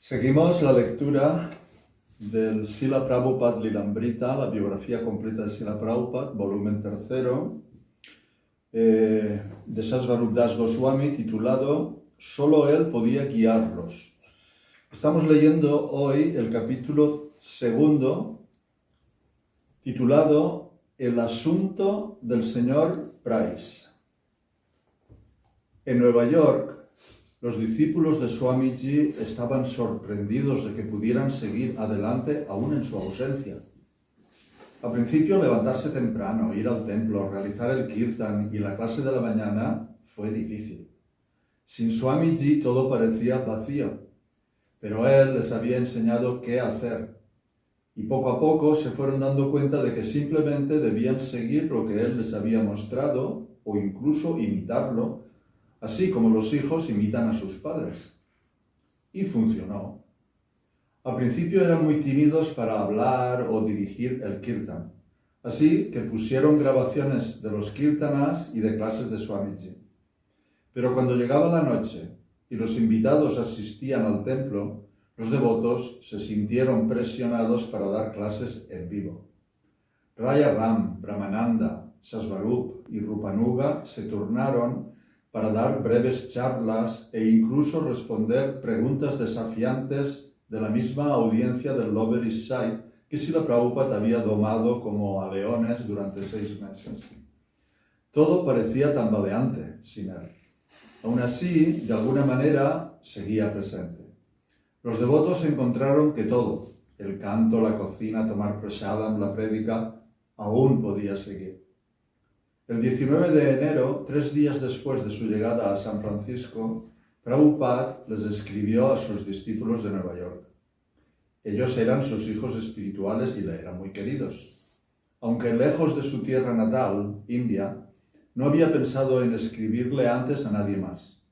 Seguimos la lectura del Srila Prabhupada Lilamrita, la biografía completa de Srila Prabhupada, volumen 3, de Sasvarup Das Goswami, titulado Solo él podía guiarlos. Estamos leyendo hoy el capítulo 2, titulado El asunto del señor Price. En Nueva York, los discípulos de Swamiji estaban sorprendidos de que pudieran seguir adelante aún en su ausencia. Al principio, levantarse temprano, ir al templo, realizar el kirtan y la clase de la mañana fue difícil. Sin Swamiji todo parecía vacío, pero él les había enseñado qué hacer. Y poco a poco se fueron dando cuenta de que simplemente debían seguir lo que él les había mostrado o incluso imitarlo, así como los hijos imitan a sus padres. Y funcionó. Al principio eran muy tímidos para hablar o dirigir el kirtan, así que pusieron grabaciones de los kirtanas y de clases de Swamiji. Pero cuando llegaba la noche y los invitados asistían al templo, los devotos se sintieron presionados para dar clases en vivo. Raya Ram, Brahmananda, Sasvarup y Rupanuga se turnaron para dar breves charlas e incluso responder preguntas desafiantes de la misma audiencia del Lower East Side que Srila Prabhupada había domado como a leones durante 6 meses. Todo parecía tambaleante sin él. Aún así, de alguna manera, seguía presente. Los devotos encontraron que todo, el canto, la cocina, tomar prasadam, la prédica, aún podía seguir. El 19 de enero, 3 días después de su llegada a San Francisco, Prabhupada les escribió a sus discípulos de Nueva York. Ellos eran sus hijos espirituales y le eran muy queridos. Aunque lejos de su tierra natal, India, no había pensado en escribirle antes a nadie más.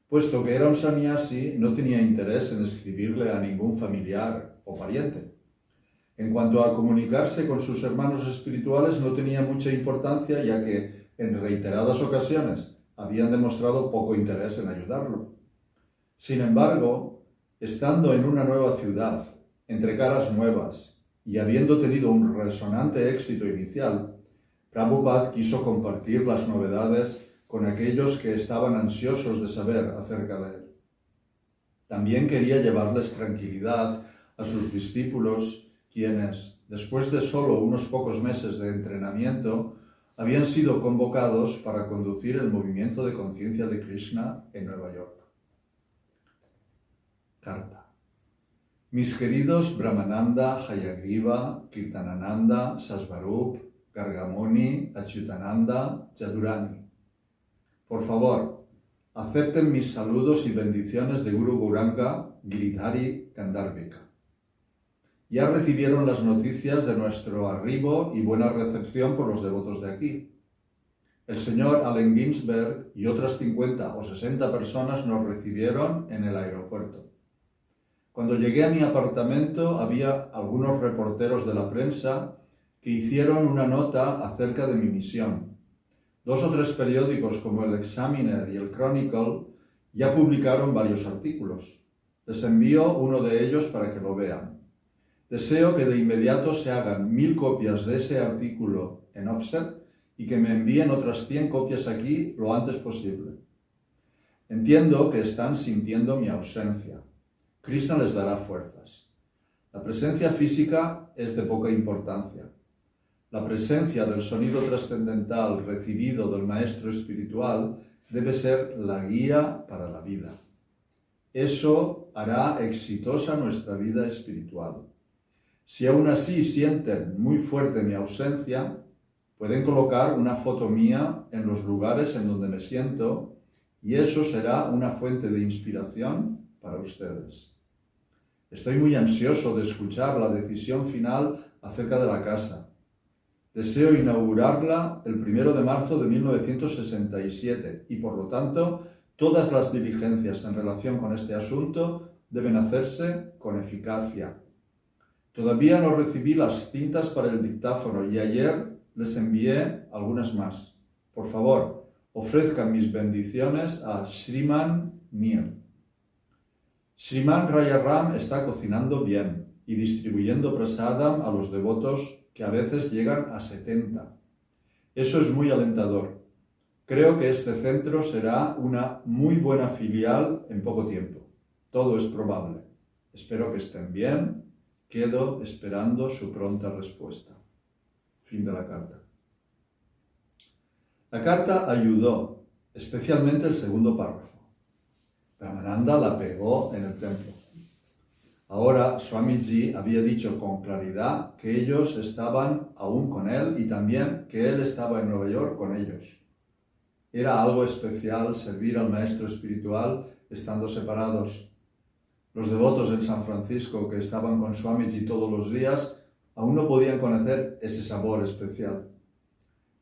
Puesto que era un sannyasi, no tenía interés en escribirle a ningún familiar o pariente. En cuanto a comunicarse con sus hermanos espirituales, no tenía mucha importancia, ya que en reiteradas ocasiones habían demostrado poco interés en ayudarlo. Sin embargo, estando en una nueva ciudad, entre caras nuevas, y habiendo tenido un resonante éxito inicial, Prabhupada quiso compartir las novedades con aquellos que estaban ansiosos de saber acerca de él. También quería llevarles tranquilidad a sus discípulos, quienes, después de solo unos pocos meses de entrenamiento, habían sido convocados para conducir el movimiento de conciencia de Krishna en Nueva York. Carta. Mis queridos Brahmananda, Hayagriva, Kirtanananda, Sasvarup, Gargamuni, Achyutananda, Jadurani. Por favor, acepten mis saludos y bendiciones de Guru Gauranga, Giridhari Gandharvika. Ya recibieron las noticias de nuestro arribo y buena recepción por los devotos de aquí. El señor Allen Ginsberg y otras 50 o 60 personas nos recibieron en el aeropuerto. Cuando llegué a mi apartamento había algunos reporteros de la prensa que hicieron una nota acerca de mi misión. 2 o 3 periódicos como el Examiner y el Chronicle ya publicaron varios artículos. Les envío uno de ellos para que lo vean. Deseo que de inmediato se hagan 1000 copias de ese artículo en offset y que me envíen otras 100 copias aquí lo antes posible. Entiendo que están sintiendo mi ausencia. Krishna les dará fuerzas. La presencia física es de poca importancia. La presencia del sonido trascendental recibido del maestro espiritual debe ser la guía para la vida. Eso hará exitosa nuestra vida espiritual. Si aún así sienten muy fuerte mi ausencia, pueden colocar una foto mía en los lugares en donde me siento y eso será una fuente de inspiración para ustedes. Estoy muy ansioso de escuchar la decisión final acerca de la casa. Deseo inaugurarla el 1 de marzo de 1967 y por lo tanto todas las diligencias en relación con este asunto deben hacerse con eficacia. Todavía no recibí las cintas para el dictáfono y ayer les envié algunas más. Por favor, ofrezcan mis bendiciones a Shriman Neil. Sriman Rajaram está cocinando bien y distribuyendo prasadam a los devotos que a veces llegan a 70. Eso es muy alentador. Creo que este centro será una muy buena filial en poco tiempo. Todo es probable. Espero que estén bien. Quedo esperando su pronta respuesta. Fin de la carta. La carta ayudó, especialmente el segundo párrafo. Brahmananda la pegó en el templo. Ahora Swamiji había dicho con claridad que ellos estaban aún con él y también que él estaba en Nueva York con ellos. Era algo especial servir al maestro espiritual estando separados. Los devotos en San Francisco que estaban con Swamiji todos los días aún no podían conocer ese sabor especial.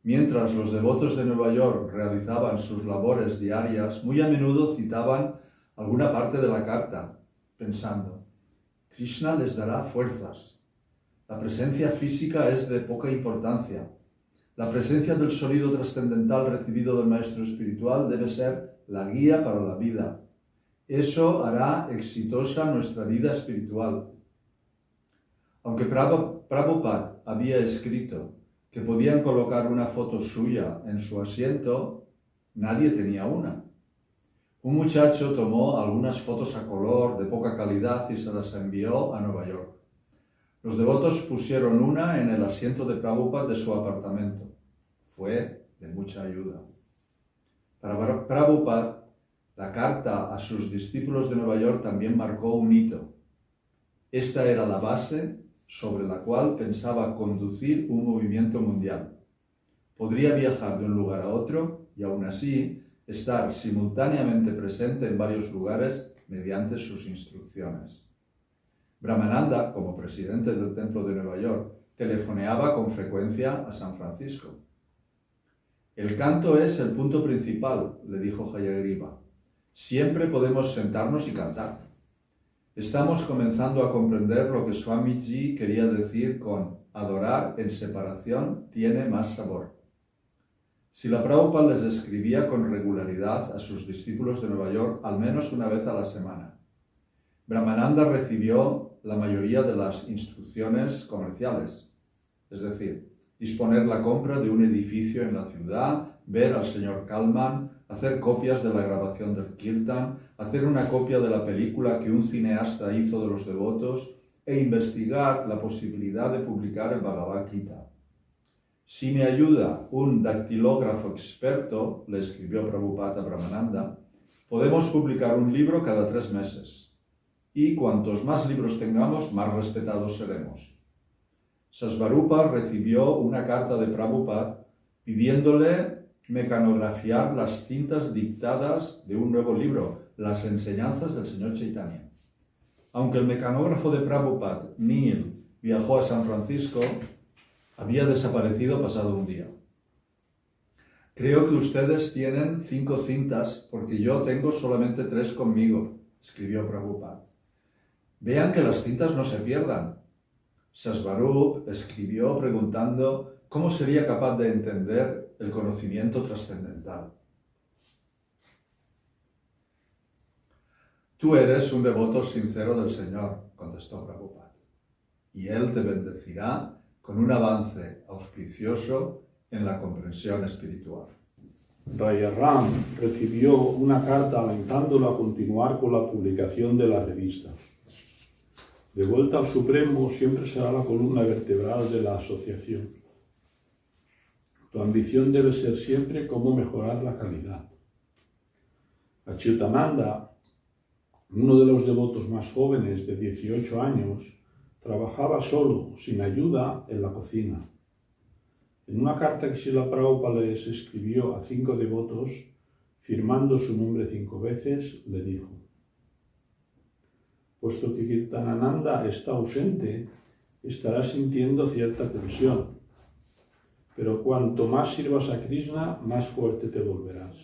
Mientras los devotos de Nueva York realizaban sus labores diarias, muy a menudo citaban alguna parte de la carta, pensando: Krishna les dará fuerzas. La presencia física es de poca importancia. La presencia del sonido trascendental recibido del maestro espiritual debe ser la guía para la vida. Eso hará exitosa nuestra vida espiritual. Aunque Prabhupada había escrito que podían colocar una foto suya en su asiento, nadie tenía una. Un muchacho tomó algunas fotos a color de poca calidad y se las envió a Nueva York. Los devotos pusieron una en el asiento de Prabhupada de su apartamento. Fue de mucha ayuda. Para Prabhupada, la carta a sus discípulos de Nueva York también marcó un hito. Esta era la base sobre la cual pensaba conducir un movimiento mundial. Podría viajar de un lugar a otro y aún así estar simultáneamente presente en varios lugares mediante sus instrucciones. Brahmananda, como presidente del Templo de Nueva York, telefoneaba con frecuencia a San Francisco. El canto es el punto principal, le dijo Hayagriva. Siempre podemos sentarnos y cantar. Estamos comenzando a comprender lo que Swamiji quería decir con adorar en separación tiene más sabor. Srila Prabhupada les escribía con regularidad a sus discípulos de Nueva York al menos una vez a la semana. Brahmananda recibió la mayoría de las instrucciones comerciales, es decir, disponer la compra de un edificio en la ciudad, ver al señor Kalman, hacer copias de la grabación del Kirtan, hacer una copia de la película que un cineasta hizo de los devotos e investigar la posibilidad de publicar el Bhagavad Gita. Si me ayuda un dactilógrafo experto, le escribió Prabhupada a Brahmananda, podemos publicar un libro cada 3 meses. Y cuantos más libros tengamos, más respetados seremos. Sasvarupa recibió una carta de Prabhupada pidiéndole mecanografiar las cintas dictadas de un nuevo libro, Las enseñanzas del señor Chaitanya. Aunque el mecanógrafo de Prabhupada, Neil, viajó a San Francisco, había desaparecido pasado un día. Creo que ustedes tienen 5 cintas porque yo tengo solamente 3 conmigo, escribió Prabhupada. Vean que las cintas no se pierdan. Sasvarup escribió preguntando cómo sería capaz de entender el conocimiento trascendental. Tú eres un devoto sincero del Señor, contestó Prabhupada, y Él te bendecirá con un avance auspicioso en la comprensión espiritual. Rajaram recibió una carta alentándolo a continuar con la publicación de la revista. De vuelta al Supremo siempre será la columna vertebral de la asociación. Tu ambición debe ser siempre cómo mejorar la calidad. Achyutananda, uno de los devotos más jóvenes de 18 años, trabajaba solo, sin ayuda, en la cocina. En una carta que Srila Prabhupada les escribió a 5 devotos, firmando su nombre 5 veces, le dijo: puesto que Kirtanananda está ausente, estarás sintiendo cierta tensión, pero cuanto más sirvas a Krishna, más fuerte te volverás.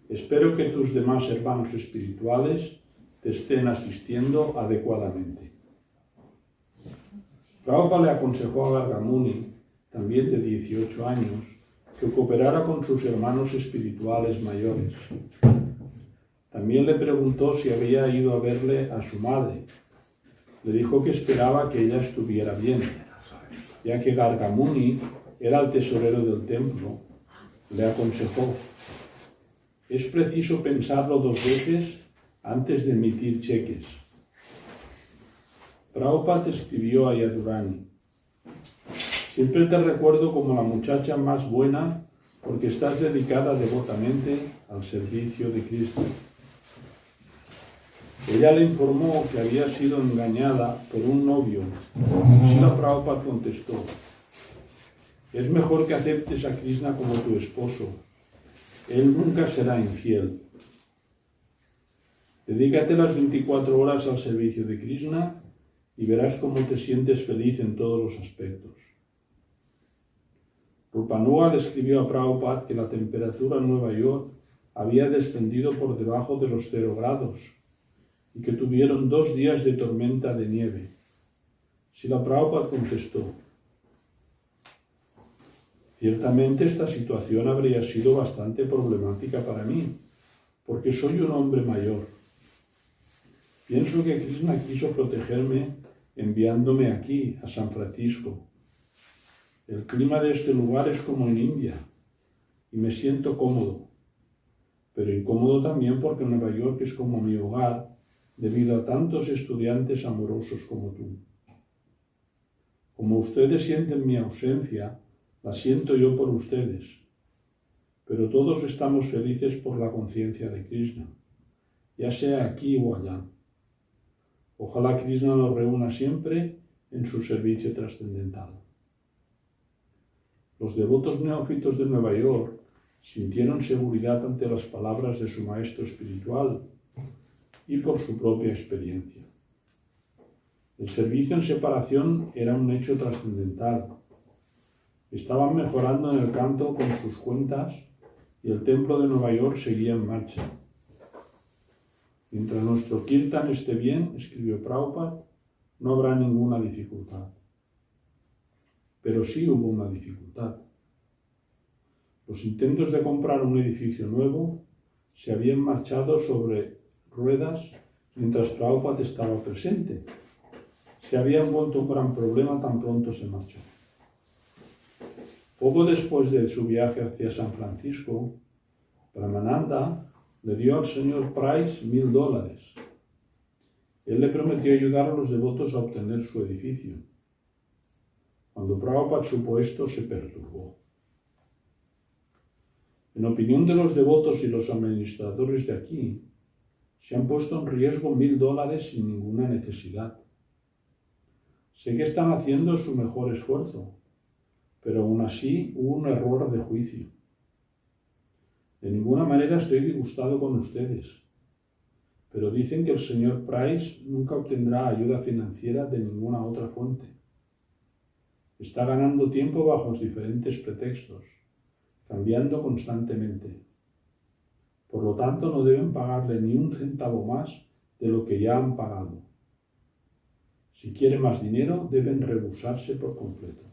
Espero que tus demás hermanos espirituales te estén asistiendo adecuadamente. Prabhupada le aconsejó a Gargamuni, también de 18 años, que cooperara con sus hermanos espirituales mayores. También le preguntó si había ido a verle a su madre. Le dijo que esperaba que ella estuviera bien, ya que Gargamuni era el tesorero del templo. Le aconsejó: es preciso pensarlo 2 veces antes de emitir cheques. Prabhupada escribió a Yadurani: siempre te recuerdo como la muchacha más buena porque estás dedicada devotamente al servicio de Cristo. Ella le informó que había sido engañada por un novio. Srila Prabhupada contestó: es mejor que aceptes a Krishna como tu esposo. Él nunca será infiel. Dedícate las 24 horas al servicio de Krishna y verás cómo te sientes feliz en todos los aspectos. Rupanuga le escribió a Prabhupada que la temperatura en Nueva York había descendido por debajo de los 0 grados y que tuvieron 2 días de tormenta de nieve. Srila Prabhupada contestó: ciertamente esta situación habría sido bastante problemática para mí, porque soy un hombre mayor. Pienso que Krishna quiso protegerme enviándome aquí, a San Francisco. El clima de este lugar es como en India y me siento cómodo, pero incómodo también porque Nueva York es como mi hogar debido a tantos estudiantes amorosos como tú. Como ustedes sienten mi ausencia, la siento yo por ustedes, pero todos estamos felices por la conciencia de Krishna, ya sea aquí o allá. Ojalá Krishna nos reúna siempre en su servicio trascendental. Los devotos neófitos de Nueva York sintieron seguridad ante las palabras de su maestro espiritual y por su propia experiencia. El servicio en separación era un hecho trascendental. Estaban mejorando en el canto con sus cuentas y el templo de Nueva York seguía en marcha. Mientras nuestro kirtan esté bien, escribió Prabhupada, no habrá ninguna dificultad. Pero sí hubo una dificultad. Los intentos de comprar un edificio nuevo se habían marchado sobre ruedas mientras Prabhupada estaba presente. Se habían vuelto un gran problema tan pronto se marchó. Poco después de su viaje hacia San Francisco, Brahmananda le dio al señor Price $1000. Él le prometió ayudar a los devotos a obtener su edificio. Cuando Prabhupada supo esto, se perturbó. En opinión de los devotos y los administradores de aquí, se han puesto en riesgo $1000 sin ninguna necesidad. Sé que están haciendo su mejor esfuerzo, pero aún así hubo un error de juicio. De ninguna manera estoy disgustado con ustedes, pero dicen que el señor Price nunca obtendrá ayuda financiera de ninguna otra fuente. Está ganando tiempo bajo diferentes pretextos, cambiando constantemente. Por lo tanto, no deben pagarle ni un centavo más de lo que ya han pagado. Si quieren más dinero, deben rehusarse por completo.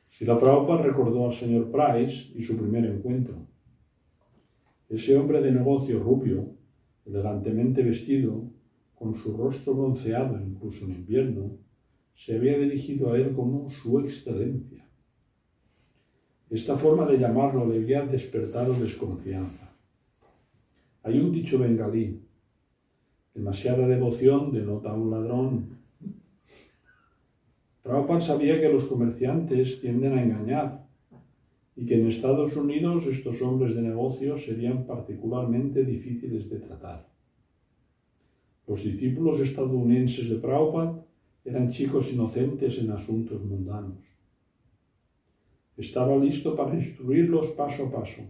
Srila Prabhupada recordó al señor Price y su primer encuentro. Ese hombre de negocio rubio, elegantemente vestido, con su rostro bronceado incluso en invierno, se había dirigido a él como su excelencia. Esta forma de llamarlo le había despertado desconfianza. Hay un dicho bengalí: demasiada devoción denota un ladrón. Prabhupada sabía que los comerciantes tienden a engañar y que en Estados Unidos estos hombres de negocios serían particularmente difíciles de tratar. Los discípulos estadounidenses de Prabhupada eran chicos inocentes en asuntos mundanos. Estaba listo para instruirlos paso a paso,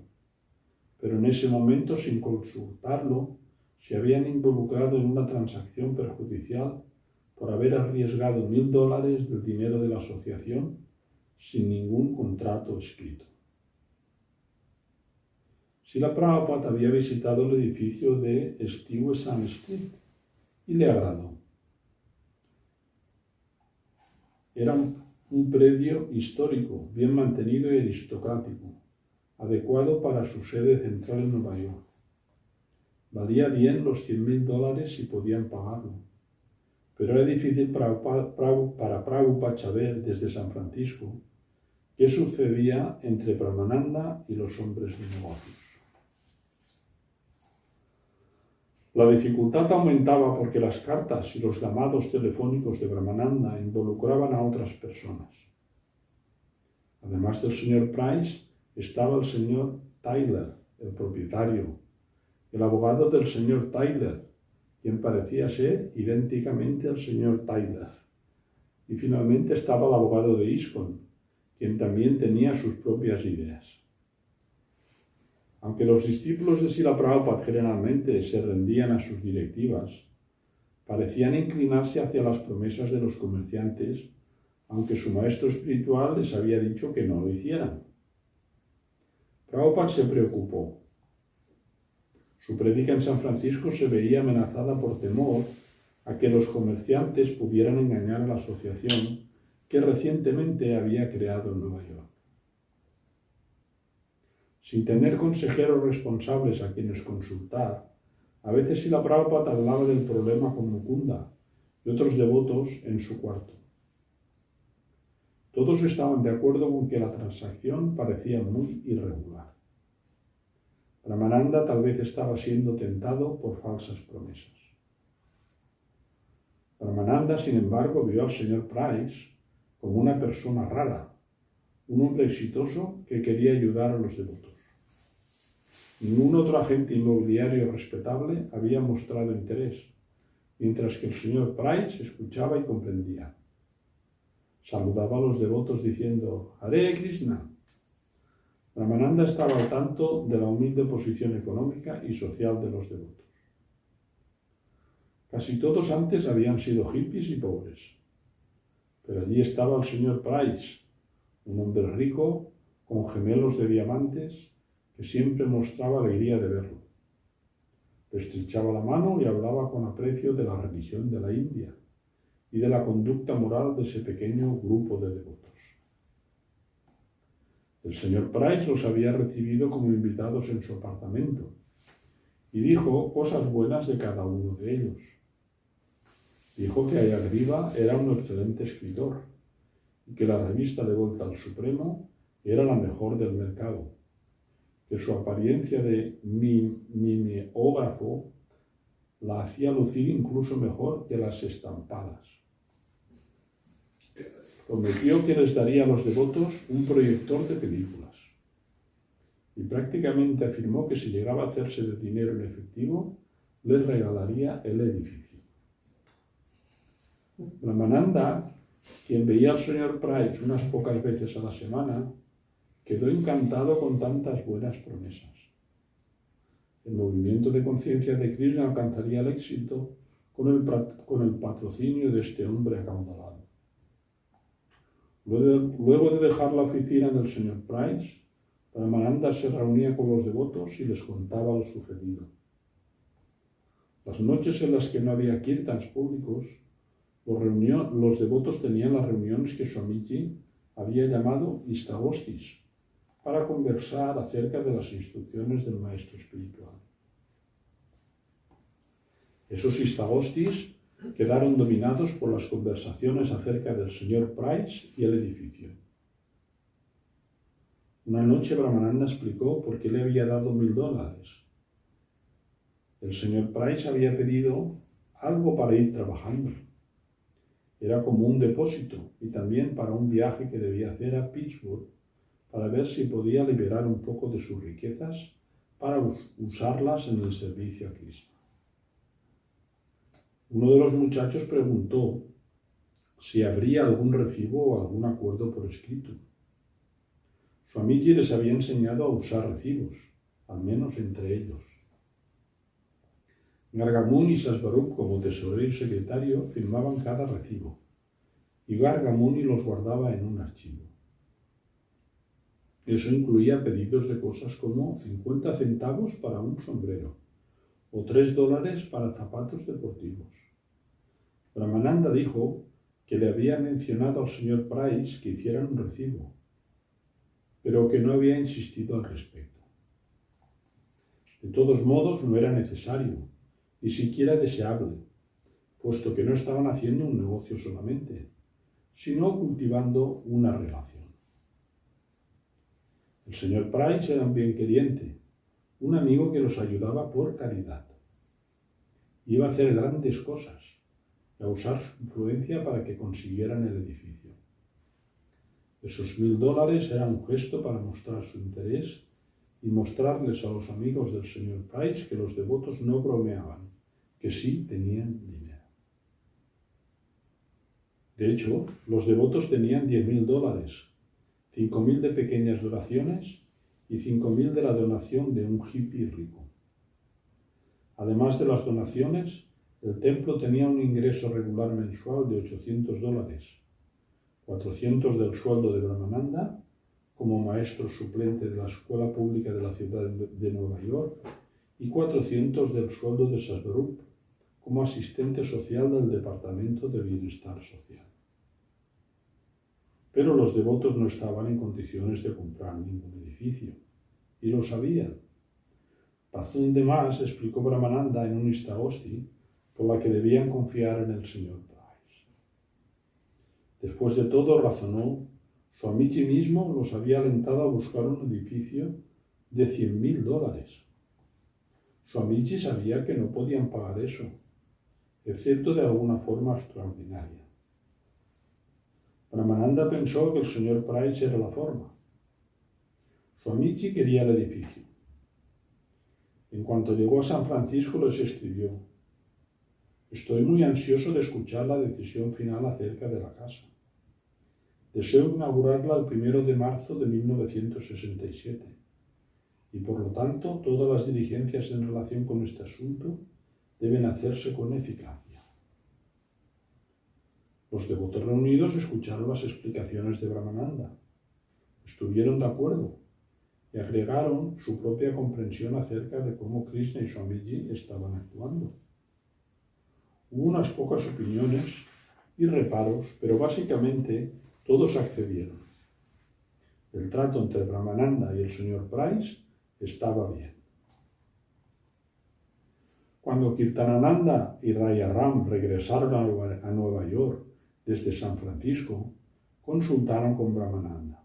pero en ese momento, sin consultarlo, se habían involucrado en una transacción perjudicial por haber arriesgado $1000 del dinero de la asociación sin ningún contrato escrito. Srila Prabhupada había visitado el edificio de Stuyvesant Street y le agradó. Era un predio histórico, bien mantenido y aristocrático, adecuado para su sede central en Nueva York. Valía bien los $100,000 si podían pagarlo, pero era difícil para Prabhupada saber desde San Francisco qué sucedía entre Brahmananda y los hombres de negocios. La dificultad aumentaba porque las cartas y los llamados telefónicos de Brahmananda involucraban a otras personas. Además del señor Price, estaba el señor Tyler, el propietario, el abogado del señor Tyler, quien parecía ser idénticamente al señor Tyler. Y finalmente estaba el abogado de ISKCON, quien también tenía sus propias ideas. Aunque los discípulos de Srila Prabhupada generalmente se rendían a sus directivas, parecían inclinarse hacia las promesas de los comerciantes, aunque su maestro espiritual les había dicho que no lo hicieran. Prabhupada se preocupó. Su prédica en San Francisco se veía amenazada por temor a que los comerciantes pudieran engañar a la asociación que recientemente había creado en Nueva York. Sin tener consejeros responsables a quienes consultar, a veces Srila Prabhupada hablaba del problema con Mukunda y otros devotos en su cuarto. Todos estaban de acuerdo con que la transacción parecía muy irregular. Brahmananda tal vez estaba siendo tentado por falsas promesas. Brahmananda, sin embargo, vio al señor Price como una persona rara, un hombre exitoso que quería ayudar a los devotos. Ningún otro agente inmobiliario respetable había mostrado interés, mientras que el señor Price escuchaba y comprendía. Saludaba a los devotos diciendo «Hare Krishna». Brahmananda estaba al tanto de la humilde posición económica y social de los devotos. Casi todos antes habían sido hippies y pobres, pero allí estaba el señor Price, un hombre rico, con gemelos de diamantes, que siempre mostraba alegría de verlo. Le estrechaba la mano y hablaba con aprecio de la religión de la India y de la conducta moral de ese pequeño grupo de devotos. El señor Price los había recibido como invitados en su apartamento y dijo cosas buenas de cada uno de ellos. Dijo que Ayagriva era un excelente escritor y que la revista de Vuelta al Supremo era la mejor del mercado, que su apariencia de mimeógrafo la hacía lucir incluso mejor que las estampadas. Prometió que les daría a los devotos un proyector de películas y prácticamente afirmó que si llegaba a hacerse de dinero en efectivo, les regalaría el edificio. Brahmananda, quien veía al señor Price unas pocas veces a la semana, quedó encantado con tantas buenas promesas. El movimiento de conciencia de Krishna alcanzaría el éxito con el patrocinio de este hombre acaudalado. Luego de dejar la oficina del señor Price, Brahmananda se reunía con los devotos y les contaba lo sucedido. Las noches en las que no había kirtans públicos, los devotos tenían las reuniones que Swamiji había llamado istagostis, para conversar acerca de las instrucciones del maestro espiritual. Esos istagostis quedaron dominados por las conversaciones acerca del señor Price y el edificio. Una noche Brahmananda explicó por qué le había dado $1,000. El señor Price había pedido algo para ir trabajando. Era como un depósito y también para un viaje que debía hacer a Pittsburgh para ver si podía liberar un poco de sus riquezas para usarlas en el servicio a Krishna. Uno de los muchachos preguntó si habría algún recibo o algún acuerdo por escrito. Swamiji les había enseñado a usar recibos, al menos entre ellos. Gargamuni y Sasvarup, como tesorero y secretario, firmaban cada recibo, y Gargamuni los guardaba en un archivo. Eso incluía pedidos de cosas como 50 centavos para un sombrero o $3 para zapatos deportivos. Brahmananda dijo que le había mencionado al señor Price que hicieran un recibo, pero que no había insistido al respecto. De todos modos, no era necesario, ni siquiera deseable, puesto que no estaban haciendo un negocio solamente, sino cultivando una relación. El señor Price era un bienqueriente, un amigo que los ayudaba por caridad. Iba a hacer grandes cosas y a usar su influencia para que consiguieran el edificio. Esos $1000 eran un gesto para mostrar su interés y mostrarles a los amigos del señor Price que los devotos no bromeaban, que sí tenían dinero. De hecho, los devotos tenían $10,000, 5,000 de pequeñas donaciones y 5,000 de la donación de un hippie rico. Además de las donaciones, el templo tenía un ingreso regular mensual de $800, 400 del sueldo de Brahmananda como maestro suplente de la escuela pública de la ciudad de Nueva York y 400 del sueldo de Sasvarup como asistente social del Departamento de Bienestar Social. Pero los devotos no estaban en condiciones de comprar ningún edificio, y lo sabían. Razón de más, explicó Brahmananda en un Istagosti, por la que debían confiar en el señor Price. Después de todo, razonó, Swamiji mismo los había alentado a buscar un edificio de $100,000. Swamiji sabía que no podían pagar eso, excepto de alguna forma extraordinaria. Brahmananda pensó que el señor Price era la forma. Swamiji quería el edificio. En cuanto llegó a San Francisco les escribió: estoy muy ansioso de escuchar la decisión final acerca de la casa. Deseo inaugurarla el 1 de marzo de 1967 y por lo tanto todas las diligencias en relación con este asunto deben hacerse con eficacia. Los devotos reunidos escucharon las explicaciones de Brahmananda, estuvieron de acuerdo y agregaron su propia comprensión acerca de cómo Krishna y Swamiji estaban actuando. Hubo unas pocas opiniones y reparos, pero básicamente todos accedieron. El trato entre Brahmananda y el señor Price estaba bien. Cuando Kirtanananda y Rajaram regresaron a Nueva York desde San Francisco, consultaron con Brahmananda.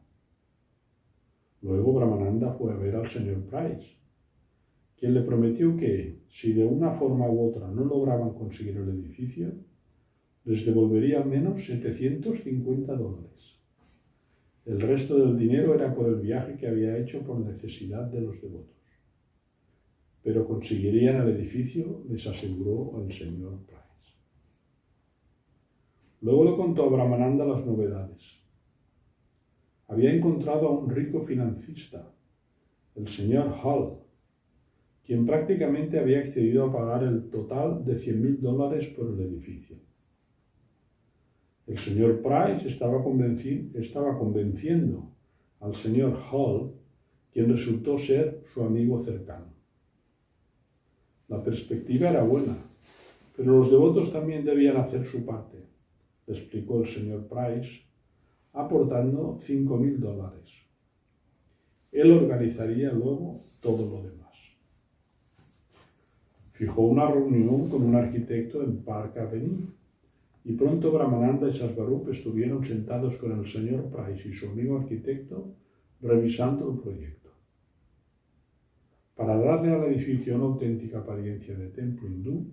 Luego Brahmananda fue a ver al señor Price, quien le prometió que, si de una forma u otra no lograban conseguir el edificio, les devolvería al menos $750. El resto del dinero era por el viaje que había hecho por necesidad de los devotos. Pero conseguirían el edificio, les aseguró el señor Price. Luego le contó a Brahmananda las novedades. Había encontrado a un rico financista, el señor Hall, quien prácticamente había accedido a pagar el total de $100,000 por el edificio. El señor Price estaba convenciendo al señor Hall, quien resultó ser su amigo cercano. La perspectiva era buena, pero los devotos también debían hacer su parte, le explicó el señor Price, aportando $5,000. Él organizaría luego todo lo demás. Fijó una reunión con un arquitecto en Park Avenue y pronto Brahmananda y Sasvarup estuvieron sentados con el señor Price y su amigo arquitecto revisando el proyecto. Para darle al edificio una auténtica apariencia de templo hindú,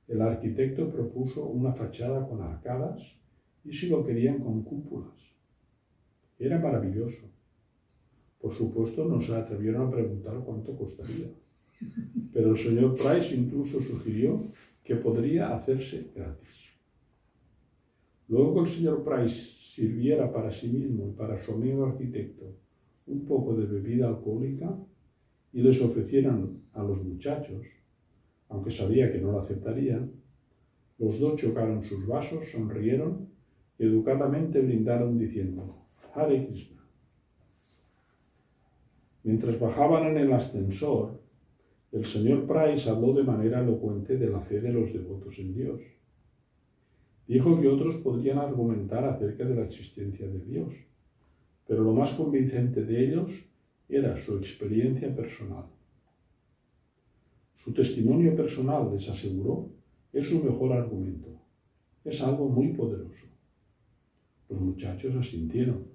el arquitecto propuso una fachada con arcadas y, si lo querían, con cúpulas. Era maravilloso. Por supuesto, no se atrevieron a preguntar cuánto costaría, pero el señor Price incluso sugirió que podría hacerse gratis. Luego que el señor Price sirviera para sí mismo y para su amigo arquitecto un poco de bebida alcohólica y les ofrecieran a los muchachos, aunque sabía que no la aceptarían, los dos chocaron sus vasos, sonrieron y educadamente brindaron diciendo Hare Krishna. Mientras bajaban en el ascensor, el señor Price habló de manera elocuente de la fe de los devotos en Dios. Dijo que otros podrían argumentar acerca de la existencia de Dios, pero lo más convincente de ellos era su experiencia personal. Su testimonio personal, les aseguró, es su mejor argumento. Es algo muy poderoso. Los muchachos asintieron.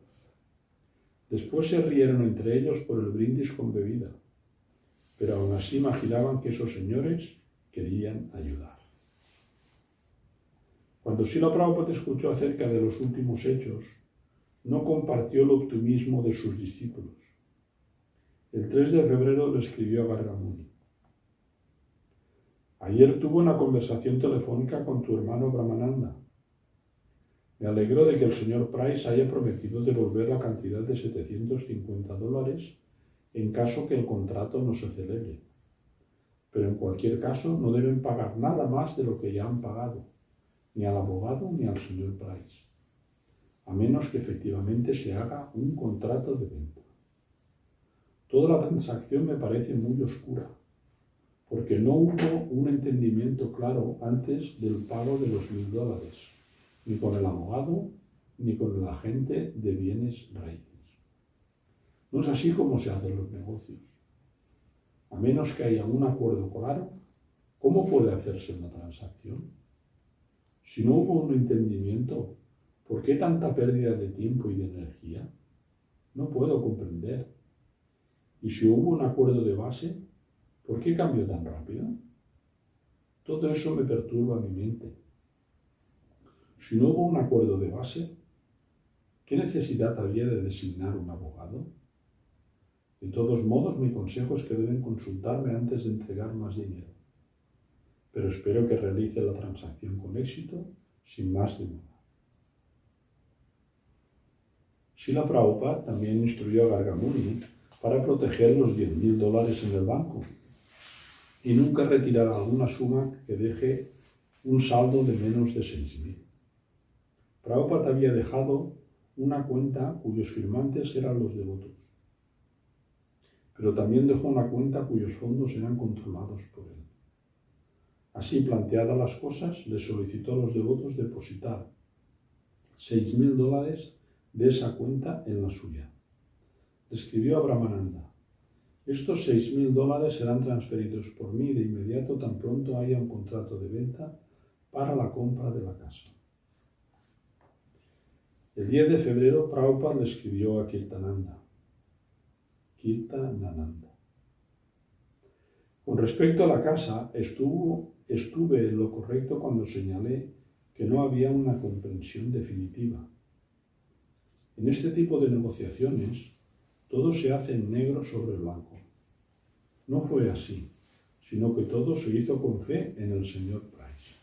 Después se rieron entre ellos por el brindis con bebida, pero aún así imaginaban que esos señores querían ayudar. Cuando Srila Prabhupada escuchó acerca de los últimos hechos, no compartió el optimismo de sus discípulos. El 3 de febrero le escribió a Garga Muni: ayer tuve una conversación telefónica con tu hermano Brahmananda. Me alegro de que el señor Price haya prometido devolver la cantidad de $750 en caso que el contrato no se celebre. Pero en cualquier caso no deben pagar nada más de lo que ya han pagado, ni al abogado ni al señor Price, a menos que efectivamente se haga un contrato de venta. Toda la transacción me parece muy oscura, porque no hubo un entendimiento claro antes del pago de los $1,000, ni con el abogado, ni con el agente de bienes raíces. No es así como se hacen los negocios. A menos que haya un acuerdo claro, ¿cómo puede hacerse una transacción? Si no hubo un entendimiento, ¿por qué tanta pérdida de tiempo y de energía? No puedo comprender. Y si hubo un acuerdo de base, ¿por qué cambió tan rápido? Todo eso me perturba mi mente. Si no hubo un acuerdo de base, ¿qué necesidad había de designar un abogado? De todos modos, mi consejo es que deben consultarme antes de entregar más dinero. Pero espero que realice la transacción con éxito, sin más demora. Srila Prabhupada también instruyó a Garga Muni para proteger los $10,000 en el banco y nunca retirar alguna suma que deje un saldo de menos de 6,000. Prabhupada había dejado una cuenta cuyos firmantes eran los devotos, pero también dejó una cuenta cuyos fondos eran controlados por él. Así, planteadas las cosas, le solicitó a los devotos depositar $6,000 de esa cuenta en la suya. Le escribió a Brahmananda: estos $6,000 serán transferidos por mí de inmediato tan pronto haya un contrato de venta para la compra de la casa. El 10 de febrero, Prabhupada le escribió a Kirtananda: con respecto a la casa, estuve en lo correcto cuando señalé que no había una comprensión definitiva. En este tipo de negociaciones, todo se hace en negro sobre blanco. No fue así, sino que todo se hizo con fe en el señor Price.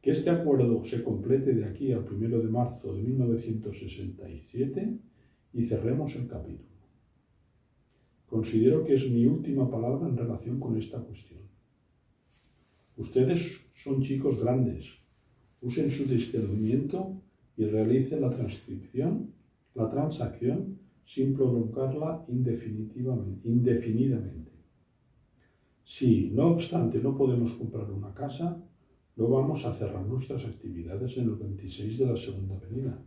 Que este acuerdo se complete de aquí al 1 de marzo de 1967 y cerremos el capítulo. Considero que es mi última palabra en relación con esta cuestión. Ustedes son chicos grandes. Usen su discernimiento y realicen la transacción sin prolongarla indefinidamente. Si, no obstante, no podemos comprar una casa, no vamos a cerrar nuestras actividades en el 26 de la Segunda Avenida.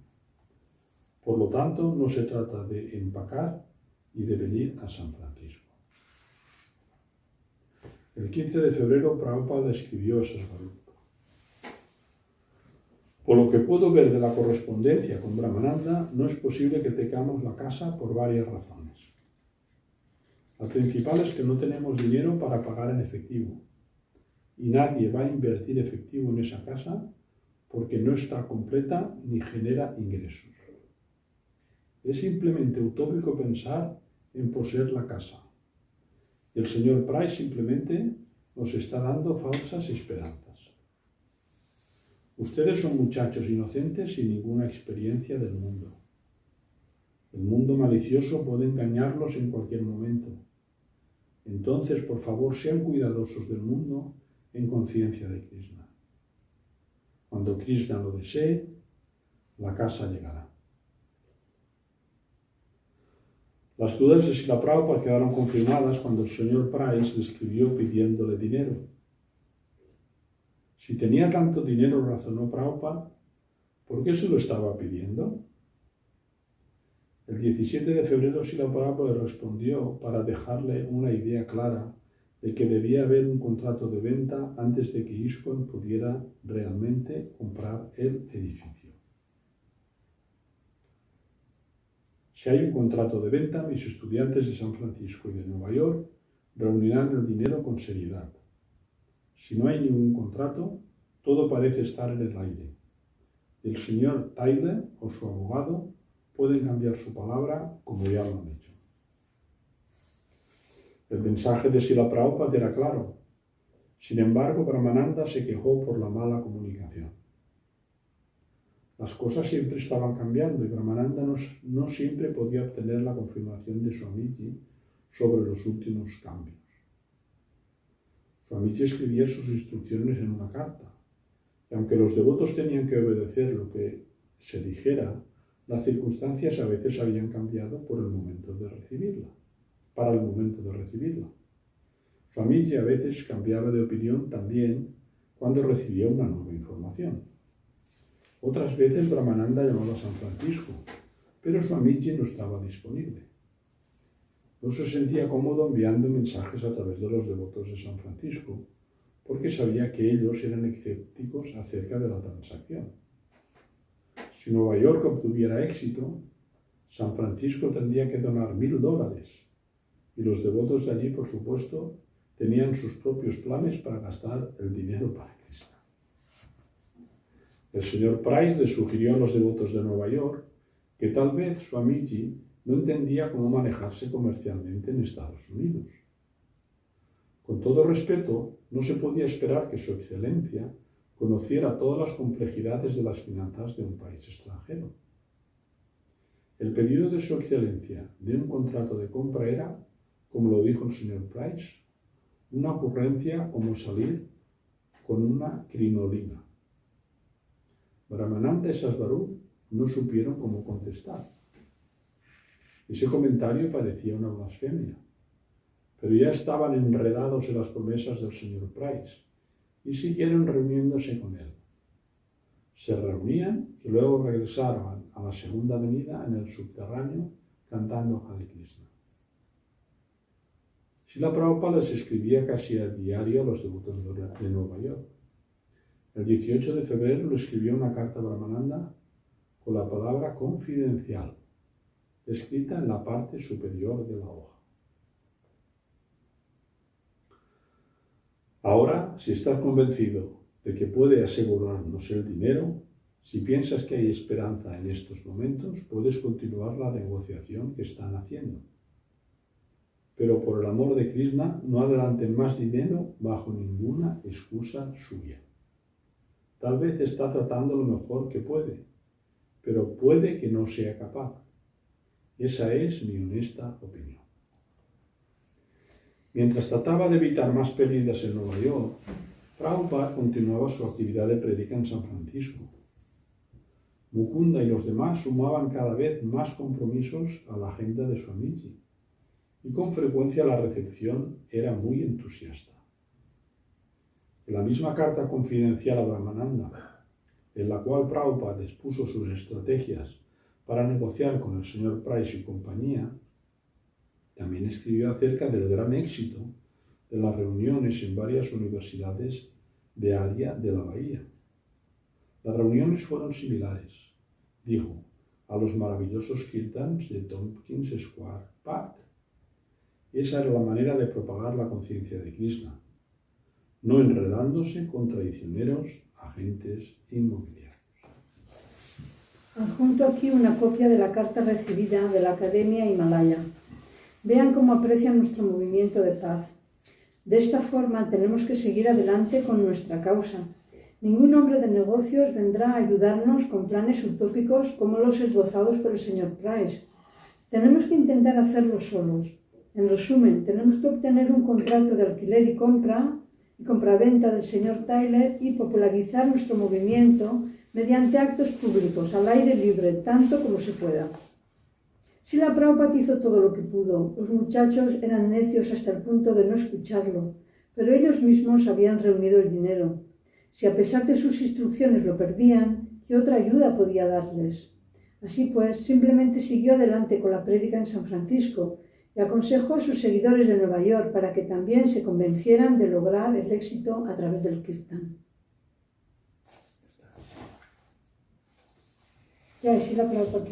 Por lo tanto, no se trata de empacar y de venir a San Francisco. El 15 de febrero, Prabhupada le escribió a Sasvarupa: por lo que puedo ver de la correspondencia con Brahmananda, no es posible que tengamos la casa por varias razones. La principal es que no tenemos dinero para pagar en efectivo, y nadie va a invertir efectivo en esa casa porque no está completa ni genera ingresos. Es simplemente utópico pensar en poseer la casa. El señor Price simplemente nos está dando falsas esperanzas. Ustedes son muchachos inocentes sin ninguna experiencia del mundo. El mundo malicioso puede engañarlos en cualquier momento. Entonces, por favor, sean cuidadosos del mundo en conciencia de Krishna. Cuando Krishna lo desee, la casa llegará. Las dudas de Srila Prabhupada quedaron confirmadas cuando el señor Price le escribió pidiéndole dinero. Si tenía tanto dinero, razonó Prabhupada, ¿por qué se lo estaba pidiendo? El 17 de febrero Srila Prabhupada le respondió para dejarle una idea clara de que debía haber un contrato de venta antes de que ISKCON pudiera realmente comprar el edificio. Si hay un contrato de venta, mis estudiantes de San Francisco y de Nueva York reunirán el dinero con seriedad. Si no hay ningún contrato, todo parece estar en el aire. El señor Tyler o su abogado pueden cambiar su palabra como ya lo han hecho. El mensaje de Srila Prabhupada era claro. Sin embargo, Brahmananda se quejó por la mala comunicación. Las cosas siempre estaban cambiando y Brahmananda no siempre podía obtener la confirmación de Swamiji sobre los últimos cambios. Swamiji escribía sus instrucciones en una carta, y aunque los devotos tenían que obedecer lo que se dijera, las circunstancias a veces habían cambiado para el momento de recibirla. Swamiji a veces cambiaba de opinión también cuando recibía una nueva información. Otras veces Brahmananda llamaba a San Francisco, pero Swamiji no estaba disponible. No se sentía cómodo enviando mensajes a través de los devotos de San Francisco, porque sabía que ellos eran escépticos acerca de la transacción. Si Nueva York obtuviera éxito, San Francisco tendría que donar $1,000, y los devotos de allí, por supuesto, tenían sus propios planes para gastar el dinero para Krishna. El señor Price le sugirió a los devotos de Nueva York que tal vez Swamiji no entendía cómo manejarse comercialmente en Estados Unidos. Con todo respeto, no se podía esperar que Su Excelencia conociera todas las complejidades de las finanzas de un país extranjero. El pedido de Su Excelencia de un contrato de compra era, como lo dijo el señor Price, una ocurrencia como salir con una crinolina. Brahmananda y Sasbaru no supieron cómo contestar. Ese comentario parecía una blasfemia, pero ya estaban enredados en las promesas del señor Price y siguieron reuniéndose con él. Se reunían y luego regresaron a la segunda avenida en el subterráneo cantando Hare Krishna. Srila Prabhupada les escribía casi a diario a los devotos de Nueva York. El 18 de febrero le escribió una carta a Brahmananda con la palabra confidencial, escrita en la parte superior de la hoja. Ahora, si estás convencido de que puede asegurarnos el dinero, si piensas que hay esperanza en estos momentos, puedes continuar la negociación que están haciendo. Pero por el amor de Krishna, no adelanten más dinero bajo ninguna excusa suya. Tal vez está tratando lo mejor que puede, pero puede que no sea capaz. Esa es mi honesta opinión. Mientras trataba de evitar más pérdidas en Nueva York, Prabhupada continuaba su actividad de prédica en San Francisco. Mukunda y los demás sumaban cada vez más compromisos a la agenda de Swamiji, y con frecuencia la recepción era muy entusiasta. En la misma carta confidencial a Brahmananda, en la cual Prabhupada expuso sus estrategias para negociar con el señor Price y compañía, también escribió acerca del gran éxito de las reuniones en varias universidades de área de la Bahía. Las reuniones fueron similares, dijo, a los maravillosos kirtans de Tompkins Square Park. Esa era la manera de propagar la conciencia de Krishna, no enredándose con traicioneros agentes inmobiliarios. Adjunto aquí una copia de la carta recibida de la Academia Himalaya. Vean cómo aprecian nuestro movimiento de paz. De esta forma tenemos que seguir adelante con nuestra causa. Ningún hombre de negocios vendrá a ayudarnos con planes utópicos como los esbozados por el señor Price. Tenemos que intentar hacerlo solos. En resumen, tenemos que obtener un contrato de alquiler y compraventa del señor Tyler y popularizar nuestro movimiento mediante actos públicos, al aire libre, tanto como se pueda. Srila Prabhupada hizo todo lo que pudo. Los muchachos eran necios hasta el punto de no escucharlo, pero ellos mismos habían reunido el dinero. Si a pesar de sus instrucciones lo perdían, ¿qué otra ayuda podía darles? Así pues, simplemente siguió adelante con la prédica en San Francisco y aconsejó a sus seguidores de Nueva York para que también se convencieran de lograr el éxito a través del Kirtan. Ya, sí, la Prabhupada.